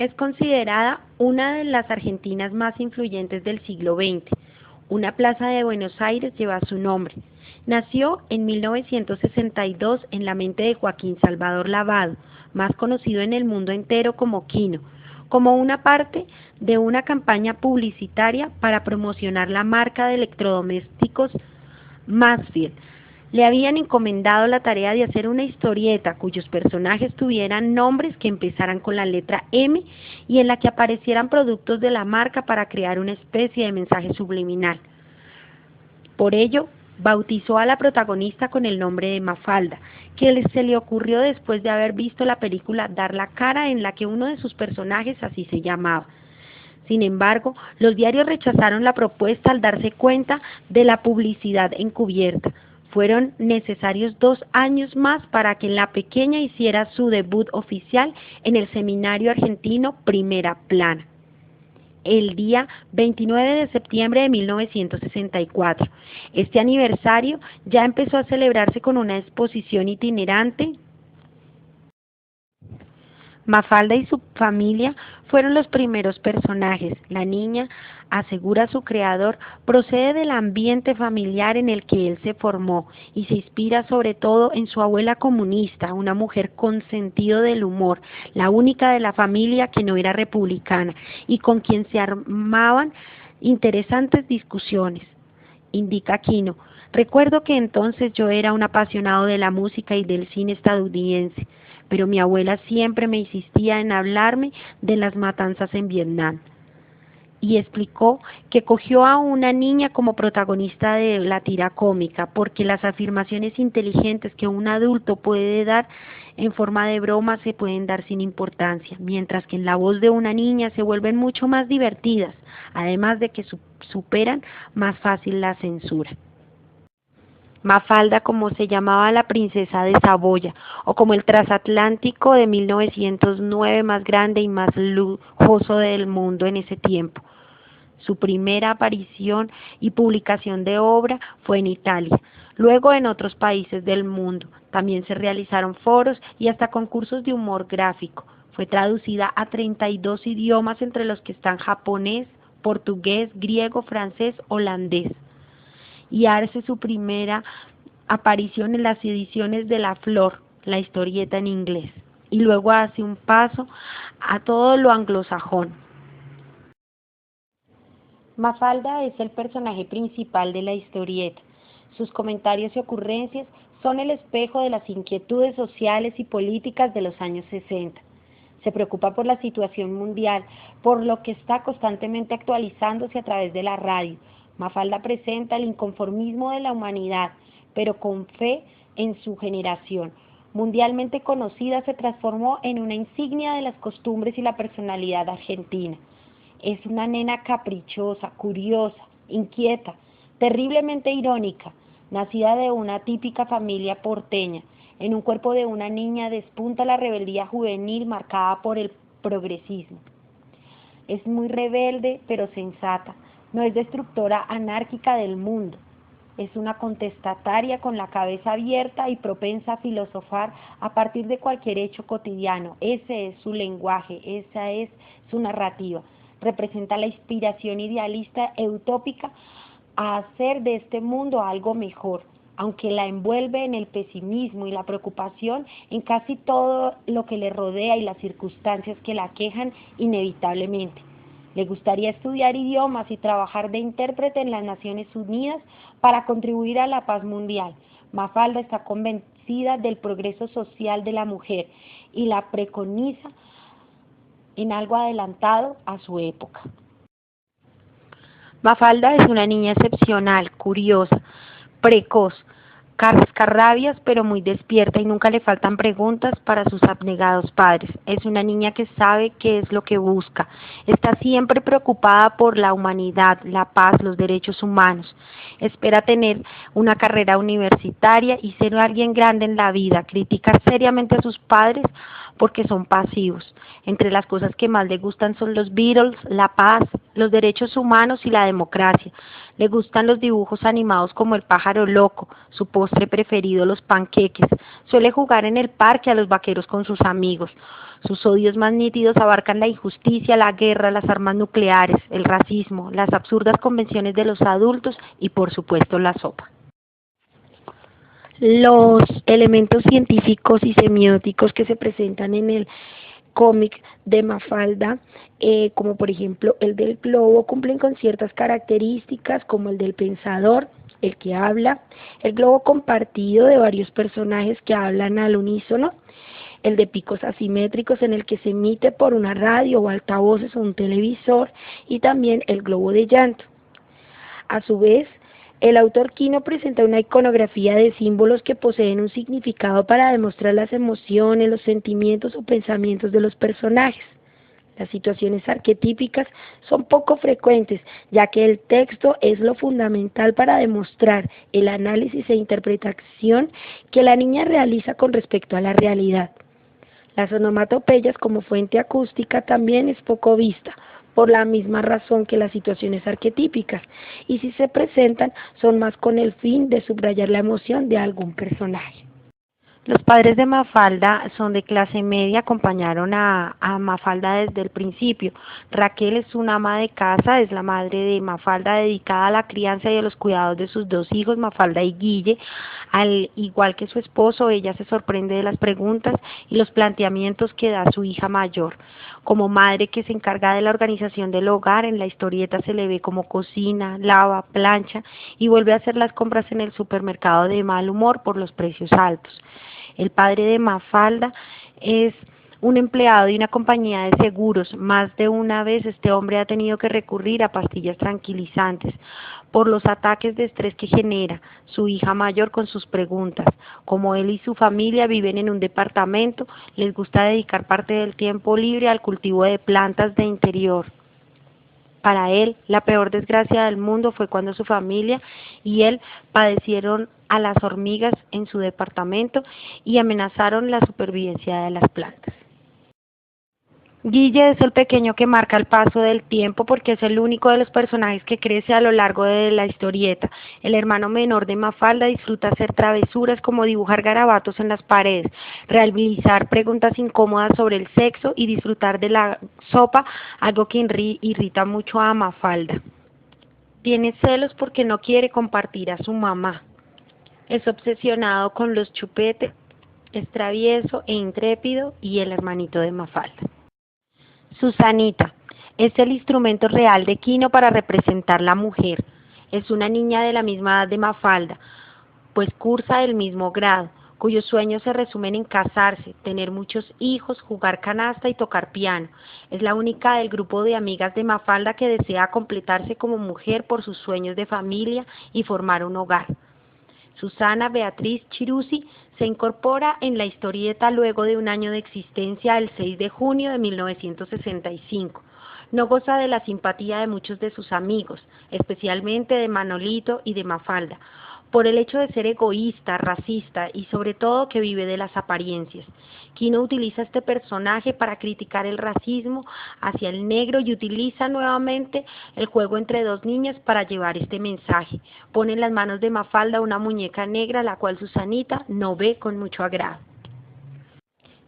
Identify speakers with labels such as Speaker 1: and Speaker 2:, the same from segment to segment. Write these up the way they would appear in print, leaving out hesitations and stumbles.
Speaker 1: Es considerada una de las argentinas más influyentes del siglo XX. Una plaza de Buenos Aires lleva su nombre. Nació en 1962 en la mente de Joaquín Salvador Lavado, más conocido en el mundo entero como Quino, como una parte de una campaña publicitaria para promocionar la marca de electrodomésticos Mansfield. Le habían encomendado la tarea de hacer una historieta cuyos personajes tuvieran nombres que empezaran con la letra M y en la que aparecieran productos de la marca para crear una especie de mensaje subliminal. Por ello, bautizó a la protagonista con el nombre de Mafalda, que se le ocurrió después de haber visto la película Dar la cara, en la que uno de sus personajes así se llamaba. Sin embargo, los diarios rechazaron la propuesta al darse cuenta de la publicidad encubierta. Fueron necesarios 2 años más para que la pequeña hiciera su debut oficial en el seminario argentino Primera Plana, el día 29 de septiembre de 1964. Este aniversario ya empezó a celebrarse con una exposición itinerante. Mafalda y su familia fueron los primeros personajes. La niña, asegura su creador, procede del ambiente familiar en el que él se formó y se inspira sobre todo en su abuela comunista, una mujer con sentido del humor, la única de la familia que no era republicana y con quien se armaban interesantes discusiones. Indica Quino: recuerdo que entonces yo era un apasionado de la música y del cine estadounidense, pero mi abuela siempre me insistía en hablarme de las matanzas en Vietnam. Y explicó que cogió a una niña como protagonista de la tira cómica, porque las afirmaciones inteligentes que un adulto puede dar en forma de broma se pueden dar sin importancia, mientras que en la voz de una niña se vuelven mucho más divertidas, además de que superan más fácil la censura. Mafalda, como se llamaba la princesa de Saboya, o como el transatlántico de 1909 más grande y más lujoso del mundo en ese tiempo. Su primera aparición y publicación de obra fue en Italia, luego en otros países del mundo. También se realizaron foros y hasta concursos de humor gráfico. Fue traducida a 32 idiomas, entre los que están japonés, portugués, griego, francés, holandés. Y hace su primera aparición en las ediciones de La Flor, la historieta en inglés, y luego hace un paso a todo lo anglosajón. Mafalda es el personaje principal de la historieta. Sus comentarios y ocurrencias son el espejo de las inquietudes sociales y políticas de los años 60. Se preocupa por la situación mundial, por lo que está constantemente actualizándose a través de la radio. Mafalda presenta el inconformismo de la humanidad, pero con fe en su generación. Mundialmente conocida, se transformó en una insignia de las costumbres y la personalidad argentina. Es una nena caprichosa, curiosa, inquieta, terriblemente irónica, nacida de una típica familia porteña. En un cuerpo de una niña despunta la rebeldía juvenil marcada por el progresismo. Es muy rebelde, pero sensata. No es destructora anárquica del mundo. Es una contestataria con la cabeza abierta y propensa a filosofar a partir de cualquier hecho cotidiano. Ese es su lenguaje, esa es su narrativa. Representa la inspiración idealista e utópica a hacer de este mundo algo mejor, aunque la envuelve en el pesimismo y la preocupación en casi todo lo que le rodea y las circunstancias que la aquejan inevitablemente. Le gustaría estudiar idiomas y trabajar de intérprete en las Naciones Unidas para contribuir a la paz mundial. Mafalda está convencida del progreso social de la mujer y la preconiza en algo adelantado a su época. Mafalda es una niña excepcional, curiosa, precoz, cascarrabias pero muy despierta y nunca le faltan preguntas para sus abnegados padres. Es una niña que sabe qué es lo que busca. Está siempre preocupada por la humanidad, la paz, los derechos humanos. Espera tener una carrera universitaria y ser alguien grande en la vida. Critica seriamente a sus padres porque son pasivos. Entre las cosas que más le gustan son los Beatles, la paz, los derechos humanos y la democracia. Le gustan los dibujos animados como El pájaro loco, su postre preferido los panqueques. Suele jugar en el parque a los vaqueros con sus amigos. Sus odios más nítidos abarcan la injusticia, la guerra, las armas nucleares, el racismo, las absurdas convenciones de los adultos y, por supuesto, la sopa. Los elementos científicos y semióticos que se presentan en el cómic de Mafalda, como por ejemplo el del globo, cumplen con ciertas características como el del pensador, el que habla, el globo compartido de varios personajes que hablan al unísono, el de picos asimétricos en el que se emite por una radio o altavoces o un televisor, y también el globo de llanto. A su vez, el autor Quino presenta una iconografía de símbolos que poseen un significado para demostrar las emociones, los sentimientos o pensamientos de los personajes. Las situaciones arquetípicas son poco frecuentes, ya que el texto es lo fundamental para demostrar el análisis e interpretación que la niña realiza con respecto a la realidad. Las onomatopeyas como fuente acústica también es poco vista, por la misma razón que las situaciones arquetípicas, y si se presentan son más con el fin de subrayar la emoción de algún personaje. Los padres de Mafalda son de clase media, acompañaron a Mafalda desde el principio. Raquel es una ama de casa, es la madre de Mafalda, dedicada a la crianza y a los cuidados de sus dos hijos, Mafalda y Guille. Al igual que su esposo, ella se sorprende de las preguntas y los planteamientos que da su hija mayor. Como madre que se encarga de la organización del hogar, en la historieta se le ve como cocina, lava, plancha y vuelve a hacer las compras en el supermercado de mal humor por los precios altos. El padre de Mafalda es un empleado de una compañía de seguros. Más de una vez este hombre ha tenido que recurrir a pastillas tranquilizantes por los ataques de estrés que genera su hija mayor con sus preguntas. Como él y su familia viven en un departamento, les gusta dedicar parte del tiempo libre al cultivo de plantas de interior. Para él, la peor desgracia del mundo fue cuando su familia y él padecieron a las hormigas en su departamento y amenazaron la supervivencia de las plantas. Guille es el pequeño que marca el paso del tiempo porque es el único de los personajes que crece a lo largo de la historieta. El hermano menor de Mafalda disfruta hacer travesuras como dibujar garabatos en las paredes, realizar preguntas incómodas sobre el sexo y disfrutar de la sopa, algo que irrita mucho a Mafalda. Tiene celos porque no quiere compartir a su mamá. Es obsesionado con los chupetes, es travieso e intrépido y el hermanito de Mafalda. Susanita es el instrumento real de Quino para representar la mujer. Es una niña de la misma edad de Mafalda, pues cursa el mismo grado, cuyos sueños se resumen en casarse, tener muchos hijos, jugar canasta y tocar piano. Es la única del grupo de amigas de Mafalda que desea completarse como mujer por sus sueños de familia y formar un hogar. Susana Beatriz Chirusi se incorpora en la historieta luego de un año de existencia el 6 de junio de 1965. No goza de la simpatía de muchos de sus amigos, especialmente de Manolito y de Mafalda, por el hecho de ser egoísta, racista y sobre todo que vive de las apariencias. Quino utiliza este personaje para criticar el racismo hacia el negro y utiliza nuevamente el juego entre dos niñas para llevar este mensaje. Pone en las manos de Mafalda una muñeca negra, la cual Susanita no ve con mucho agrado.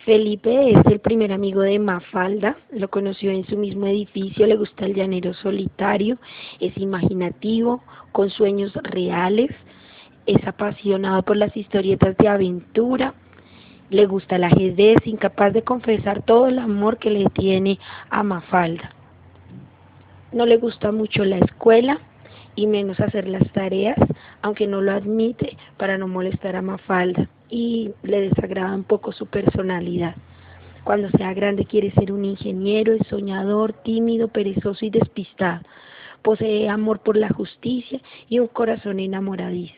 Speaker 1: Felipe es el primer amigo de Mafalda, lo conoció en su mismo edificio, le gusta el llanero solitario, es imaginativo, con sueños reales, es apasionado por las historietas de aventura, le gusta el ajedrez, incapaz de confesar todo el amor que le tiene a Mafalda. No le gusta mucho la escuela y menos hacer las tareas, aunque no lo admite para no molestar a Mafalda, y le desagrada un poco su personalidad. Cuando sea grande quiere ser un ingeniero, es soñador, tímido, perezoso y despistado. Posee amor por la justicia y un corazón enamoradizo.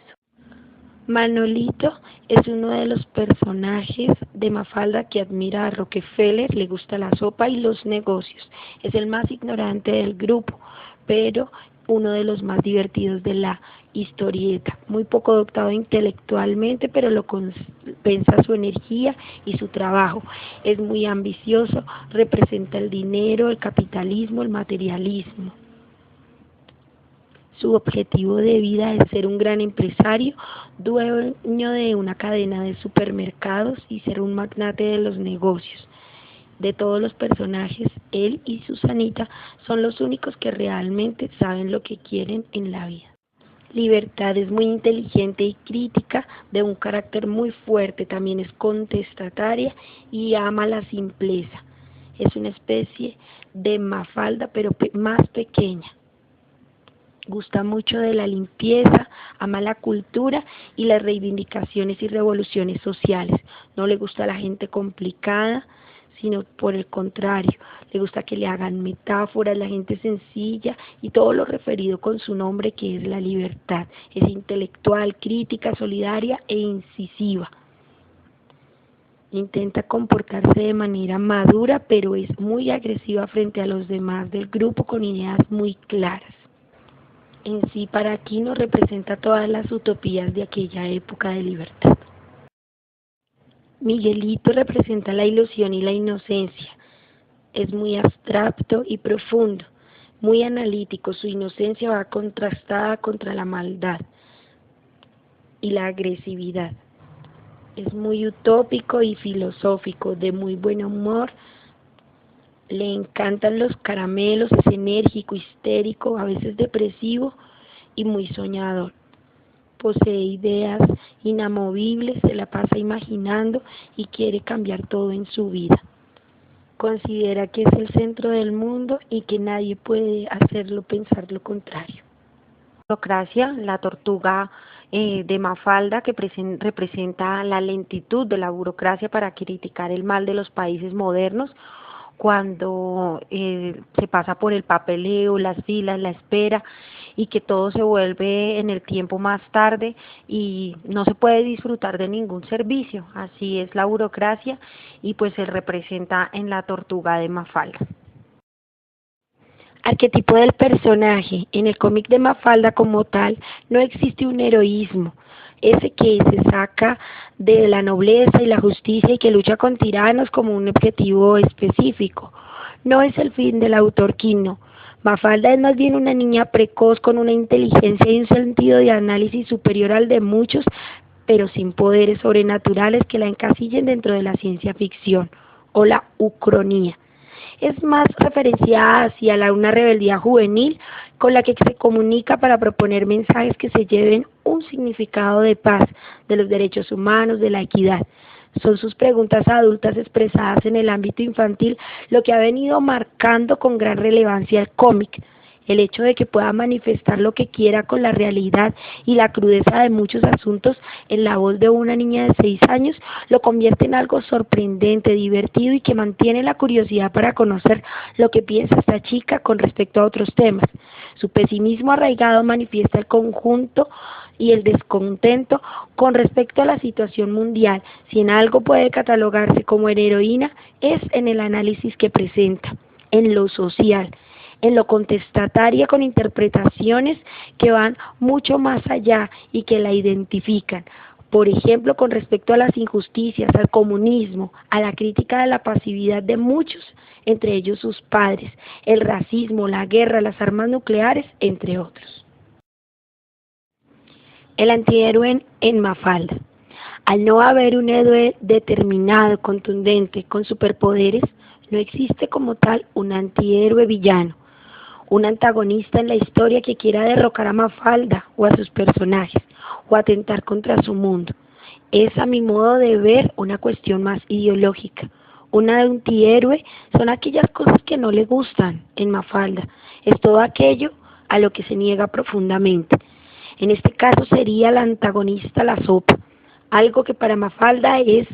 Speaker 1: Manolito es uno de los personajes de Mafalda que admira a Rockefeller, le gusta la sopa y los negocios. Es el más ignorante del grupo, pero uno de los más divertidos de la historieta, muy poco dotado intelectualmente, pero lo compensa su energía y su trabajo. Es muy ambicioso, representa el dinero, el capitalismo, el materialismo. Su objetivo de vida es ser un gran empresario, dueño de una cadena de supermercados y ser un magnate de los negocios. De todos los personajes, él y Susanita son los únicos que realmente saben lo que quieren en la vida. Libertad es muy inteligente y crítica, de un carácter muy fuerte, también es contestataria y ama la simpleza. Es una especie de Mafalda, pero más pequeña. Gusta mucho de la limpieza, ama la cultura y las reivindicaciones y revoluciones sociales. No le gusta la gente complicada, sino por el contrario, le gusta que le hagan metáforas, la gente sencilla y todo lo referido con su nombre, que es la libertad. Es intelectual, crítica, solidaria e incisiva. Intenta comportarse de manera madura, pero es muy agresiva frente a los demás del grupo con ideas muy claras. En sí, para Aquino representa todas las utopías de aquella época de libertad. Miguelito representa la ilusión y la inocencia. Es muy abstracto y profundo, muy analítico. Su inocencia va contrastada contra la maldad y la agresividad. Es muy utópico y filosófico, de muy buen humor. Le encantan los caramelos, es enérgico, histérico, a veces depresivo y muy soñador. Posee ideas inamovibles, se la pasa imaginando y quiere cambiar todo en su vida. Considera que es el centro del mundo y que nadie puede hacerlo pensar lo contrario. Burocracia, la tortuga de Mafalda, que representa la lentitud de la burocracia para criticar el mal de los países modernos, cuando se pasa por el papeleo, las filas, la espera, y que todo se vuelve en el tiempo más tarde y no se puede disfrutar de ningún servicio. Así es la burocracia, y pues se representa en la tortuga de Mafalda. Arquetipo del personaje. En el cómic de Mafalda como tal no existe un heroísmo, ese que se saca de la nobleza y la justicia y que lucha con tiranos como un objetivo específico. No es el fin del autor Quino. Mafalda es más bien una niña precoz con una inteligencia y un sentido de análisis superior al de muchos, pero sin poderes sobrenaturales que la encasillen dentro de la ciencia ficción o la ucronía. Es más referenciada hacia una rebeldía juvenil con la que se comunica para proponer mensajes que se lleven un significado de paz, de los derechos humanos, de la equidad. Son sus preguntas adultas expresadas en el ámbito infantil lo que ha venido marcando con gran relevancia el cómic. El hecho de que pueda manifestar lo que quiera con la realidad y la crudeza de muchos asuntos en la voz de una niña de 6 años lo convierte en algo sorprendente, divertido y que mantiene la curiosidad para conocer lo que piensa esta chica con respecto a otros temas. Su pesimismo arraigado manifiesta el conjunto y el descontento con respecto a la situación mundial. Si en algo puede catalogarse como heroína, es en el análisis que presenta, en lo social, en lo contestataria, con interpretaciones que van mucho más allá y que la identifican. Por ejemplo, con respecto a las injusticias, al comunismo, a la crítica de la pasividad de muchos, entre ellos sus padres, el racismo, la guerra, las armas nucleares, entre otros. El antihéroe en Mafalda. Al no haber un héroe determinado, contundente, con superpoderes, no existe como tal un antihéroe villano, un antagonista en la historia que quiera derrocar a Mafalda o a sus personajes, o atentar contra su mundo. Es, a mi modo de ver, una cuestión más ideológica. Un antihéroe son aquellas cosas que no le gustan en Mafalda, es todo aquello a lo que se niega profundamente. En este caso sería el antagonista la sopa, algo que para Mafalda es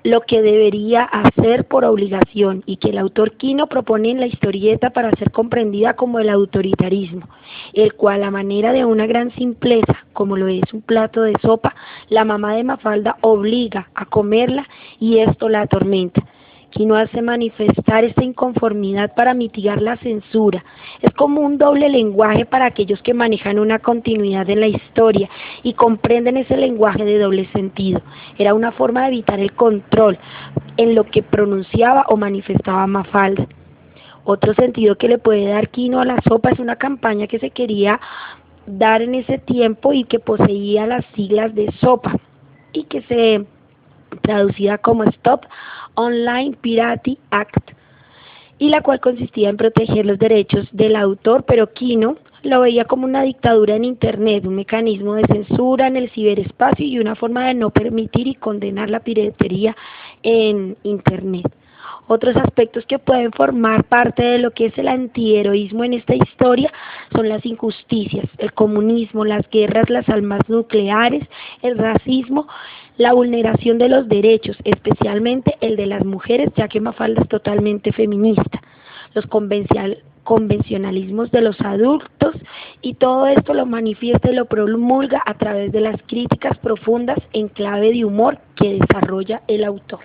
Speaker 1: lo que debería hacer por obligación y que el autor Quino propone en la historieta para ser comprendida como el autoritarismo, el cual a manera de una gran simpleza, como lo es un plato de sopa, la mamá de Mafalda obliga a comerla y esto la atormenta. Quino hace manifestar esta inconformidad para mitigar la censura. Es como un doble lenguaje para aquellos que manejan una continuidad en la historia y comprenden ese lenguaje de doble sentido. Era una forma de evitar el control en lo que pronunciaba o manifestaba Mafalda. Otro sentido que le puede dar Quino a la sopa es una campaña que se quería dar en ese tiempo y que poseía las siglas de SOPA y que se traducida como Stop Online Piracy Act, y la cual consistía en proteger los derechos del autor, pero Quino lo veía como una dictadura en Internet, un mecanismo de censura en el ciberespacio y una forma de no permitir y condenar la piratería en Internet. Otros aspectos que pueden formar parte de lo que es el antiheroísmo en esta historia son las injusticias, el comunismo, las guerras, las armas nucleares, el racismo, la vulneración de los derechos, especialmente el de las mujeres, ya que Mafalda es totalmente feminista, los convencionalismos de los adultos, y todo esto lo manifiesta y lo promulga a través de las críticas profundas en clave de humor que desarrolla el autor.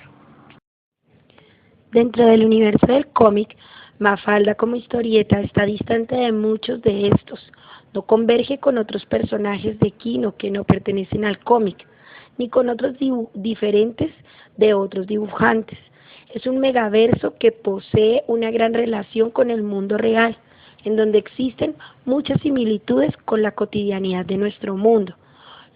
Speaker 1: Dentro del universo del cómic, Mafalda como historieta está distante de muchos de estos. No converge con otros personajes de Quino que no pertenecen al cómic, ni con otros diferentes de otros dibujantes. Es un megaverso que posee una gran relación con el mundo real, en donde existen muchas similitudes con la cotidianidad de nuestro mundo.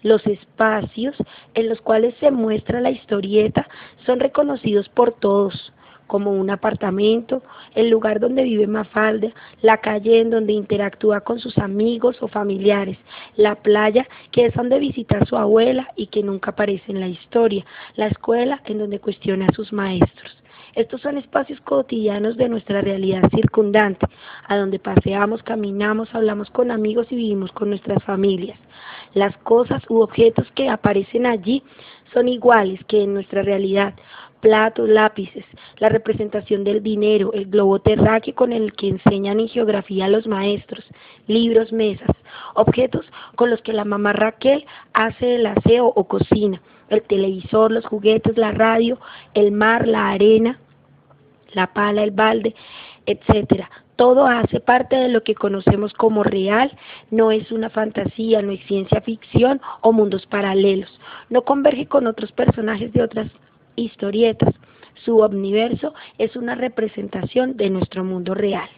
Speaker 1: Los espacios en los cuales se muestra la historieta son reconocidos por todos, como un apartamento, el lugar donde vive Mafalda, la calle en donde interactúa con sus amigos o familiares, la playa que es donde visita a su abuela y que nunca aparece en la historia, la escuela en donde cuestiona a sus maestros. Estos son espacios cotidianos de nuestra realidad circundante, a donde paseamos, caminamos, hablamos con amigos y vivimos con nuestras familias. Las cosas u objetos que aparecen allí son iguales que en nuestra realidad: platos, lápices, la representación del dinero, el globo terráqueo con el que enseñan en geografía a los maestros, libros, mesas, objetos con los que la mamá Raquel hace el aseo o cocina, el televisor, los juguetes, la radio, el mar, la arena, la pala, el balde, etcétera. Todo hace parte de lo que conocemos como real, no es una fantasía, no es ciencia ficción o mundos paralelos, no converge con otros personajes de otras historietas. Su omniverso es una representación de nuestro mundo real.